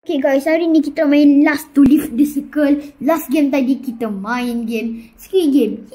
Okay guys, hari ni kita main Last to Leave the Circle. Last game tadi kita main game Squid Game.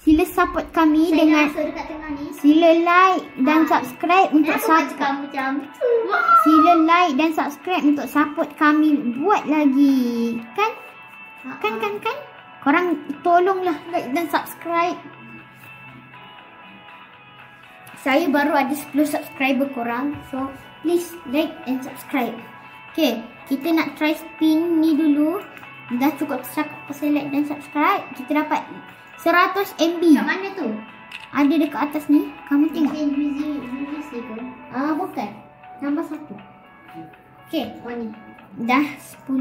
Sila support kami dengan sila like dan subscribe untuk support. Sila like dan subscribe untuk support kami buat lagi. Kan? Kan? Korang tolonglah like dan subscribe. Saya baru ada 10 subscriber korang. So please like and subscribe. Okay, kita nak try spin ni dulu. Dah cukup cakap pasal like dan subscribe. Kita dapat 100 MB. Kat mana tu? Ada dekat atas ni. Kamu tengok. Bukan. Tambah 1. Okay, Oh ni. dah 10,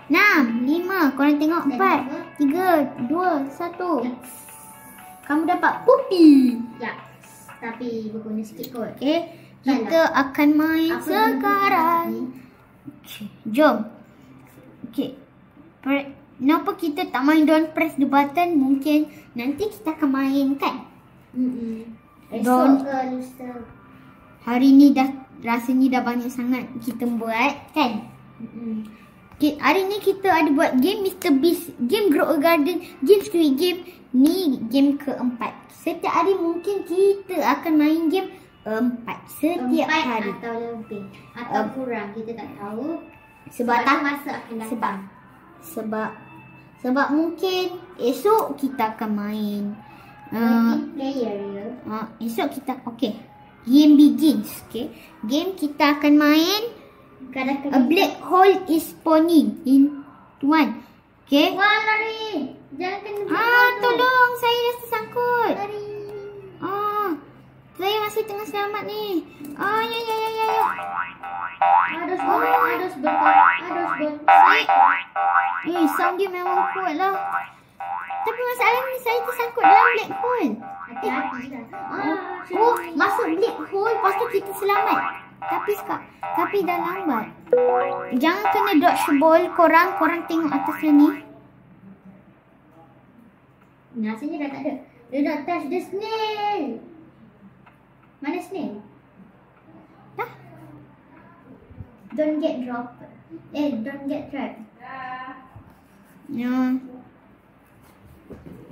6, 5. Korang tengok 4, 3, 2, 1. Kamu dapat pupi. Ya. Tapi berguna sikit kot. Okay, kita akan main Apa sekarang. Okay, jom. Okay, kenapa kita tak main don't press the button? Mungkin nanti kita akan main kan? Esok ke lusa? Hari ni dah rasanya dah banyak sangat kita buat kan? Okay, hari ni kita ada buat game Mr. Beast, game Grow a Garden, game Squid Game. Ni game keempat. Setiap hari mungkin kita akan main game 4 setiap hari. Atau lebih. Atau kurang. Kita tak tahu. Sebab masa akan datang. Sebab mungkin esok kita akan main Player ya. esok kita game begins. Okay, game kita akan main a black hole is spawning in 1. Okay. Wah, lari. Jangan kena Tolong, saya dah tersangkut. lari. Saya masih tengah selamat ni. Ya. Harus ber. Sound dia memang kuat lah. Tapi masalah ni saya tersangkut dalam black hole. Hati-hati lah. Masuk black hole, lepas tu kita selamat. Tapi dah lambat. Jangan kena dodge ball korang tengok atas ni. Rasanya dah tak ada. Dia dah touch the snail. Mana snail? Dah. Don't get dropped. Don't get trapped. Ya.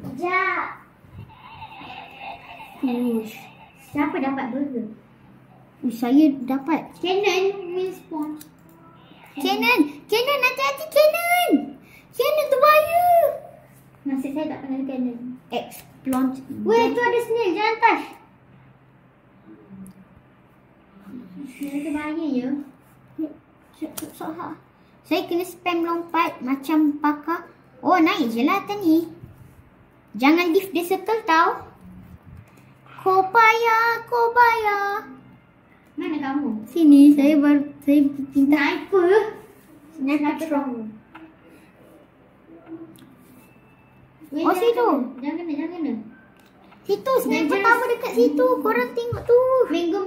Sekejap. Siapa dapat burger? Saya dapat. Cannon will spawn. Cannon, hati-hati Cannon. Cannon tu bahaya. Nasib saya tak kenal cannon. Explode. Weh, tu ada snail. Jangan touch. Snail tu bahaya ya. Saya kena spam lompat macam pakar. Naik je lah atas ni. Jangan leave the circle tau. Kau payah. Mana kamu? Sini, saya pinta. Sniper. Situ. Jangan kena. Situ, sniper pertama dekat situ. Korang tengok tu. Mango.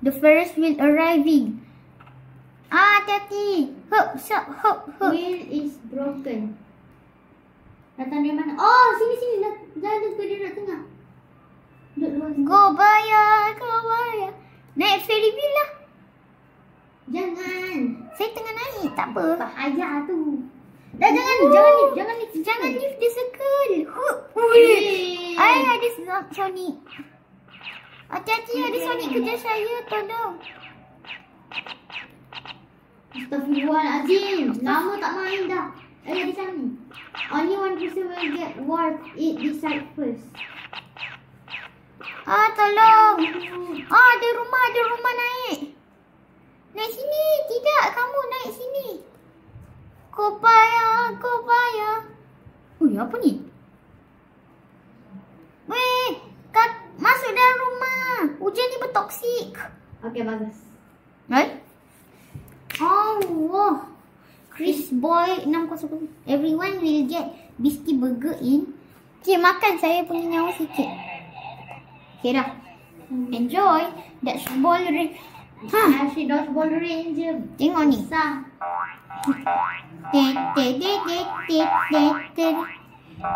The first will arriving. Hati-hati. Hop. Wheel is broken. Datang dari mana? Sini. Jangan ke dia nak tengah. Go bayar. Naik ferry wheel lah. Jangan. Saya tengah naik, tak apa. Bahaya tu. Jangan leave the circle. Ada Sonic. Hati-hati, ada Sonic kejar saya. Tolong. Astagfirullahaladzim. Lama tak main dah. Di sana. Only one person will get warp. It decide first. Tolong. Ada rumah naik. Naik sini. Tidak, kamu naik sini. Kau payah. Apa ni? Weh, masuk dalam rumah. Hujan ni bertoksik. Okay, bagus. Allah. Chris Boy 600. Everyone will get Biscuit Burger in. Okay, makan saya punya nyawa sikit. Okay dah. Enjoy. That's ball ring. Actually, dodgeball ranger. Tengok ni. Sah.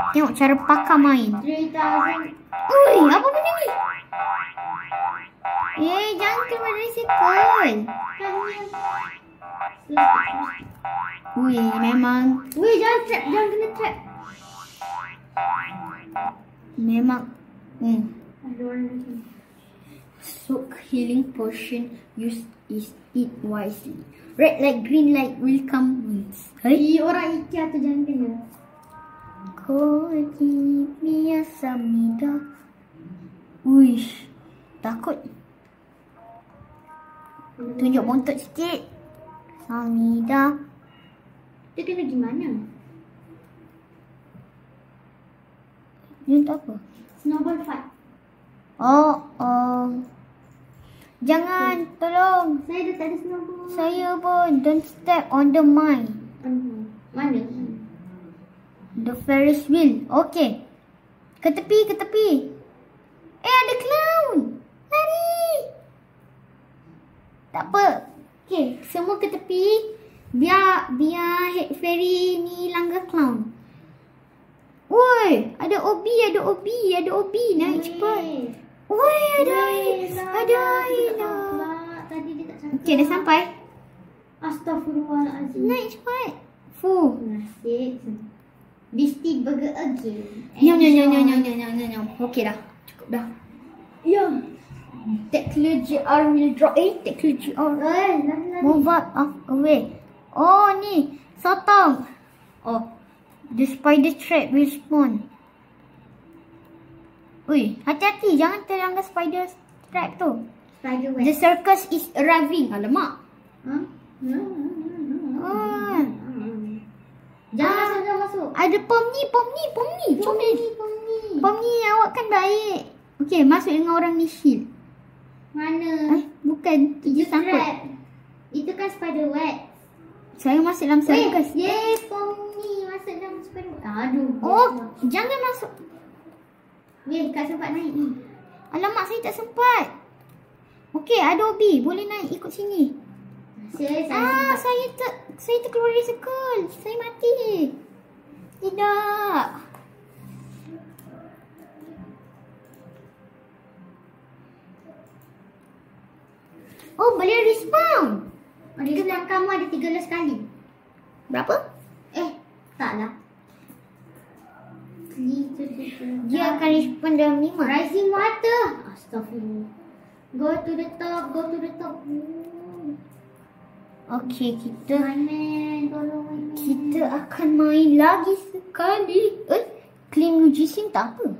Tengok cara pakar main. 3000. Apa benda ni? Jangan keluar dari circle. Ui, memang. Ui, jangan trap. Jangan kena trap. Memang. Ada orang lagi. Soak healing potion. Use it wisely. Red light, green light will come once. Orang IKEA tu jangan kena. Koji biasa mida. Uish, takut. Tunjuk bontot sikit. Samida. Dia kena gimana? Dia tak apa. Snowball fight. Oh. Jangan, tolong. Saya dah tak ada snowball. Saya pun. Don't step on the mine. Mana? The Ferris wheel. Okay. Ke tepi. Ada clown. Lari. Tak apa. Okay, semua ke tepi. Biar head fairy ni langgar clown. Woi, ada OB. Naik cepat. Woi, ada air lah. Tadi dia tak cakap. Okay, dah sampai. Astaghfirullahaladzim. Naik cepat. Fuh. Nasib. Beastie Burger again. Nyam. Okay dah. Cukup dah. Ya. Tackler GR will drop. Tackler GR. Lari. Move up away. Oh, ni. Sotong. Oh. The spider trap will spawn. Ui, hati-hati. Jangan terlanggar spider trap tu. Spider The web. circus is arriving. Alamak. Jangan masuk. Ada pom ni. Pom ni awak kan baik. Okay, masuk dengan orang ni shield. Mana? Bukan. Itu sangkut. Trap. Itu kan spider web. Saya masuk dalam circus. Pom ni masuk dalam spider web. Aduh. Oh, jangan masuk. Kak sempat naik ni. Alamak, saya tak sempat. Okey, ada OB. Boleh naik ikut sini. Saya terkeluar dari circle. Saya mati. Tidak. Oh, boleh respawn. Di sebelah kamu ada 13 kali. Berapa? Taklah. Dia akan respawn dalam 5. Rising water. Astaghfirullah. Go to the top. Okey, kita Tolong. kita akan main lagi sekali. Claim Eugene tak apa.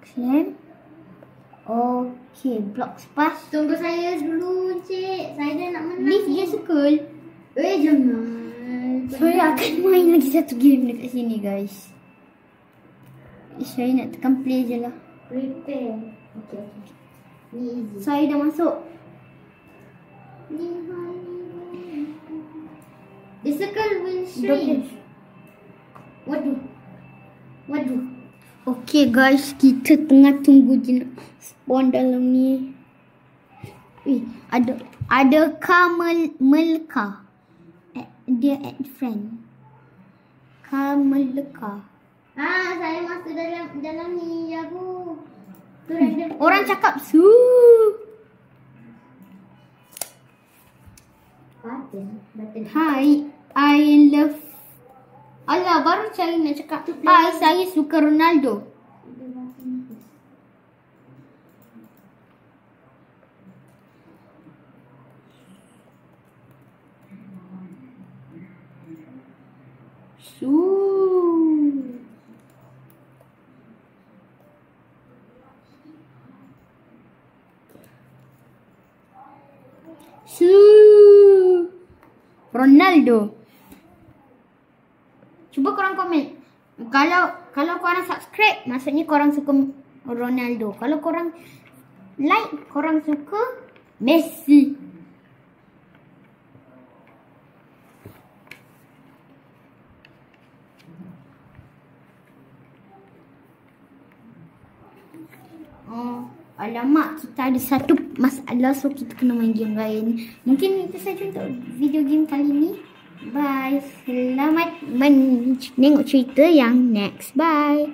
Claim. Okey, block spas. Tunggu saya dulu, Cik. Saya dah nak menang. Leave je circle. Jangan. Saya akan main lagi satu game dekat sini, guys. Saya nak tekan play je lah. Prepare. Okay. Ni easy. Saya dah masuk. The circle will shrink. Waduh. Okay guys, kita tengah tunggu je nak spawn dalam ni. Ada Melka. Dia add friend. Melka. Saya masuk dalam ni, jago. Tu random. Orang cakap su. Button. Hi, I love. Alah, baru saya nak cakap. Hi, saya suka Ronaldo. Ronaldo. Cuba korang komen. Kalau korang subscribe, maksudnya korang suka Ronaldo. Kalau korang like, korang suka Messi. Alamak, kita ada satu masalah, so kita kena main game lain. Mungkin itu saja untuk video game kali ni. Bye. Selamat menengok cerita yang next. Bye.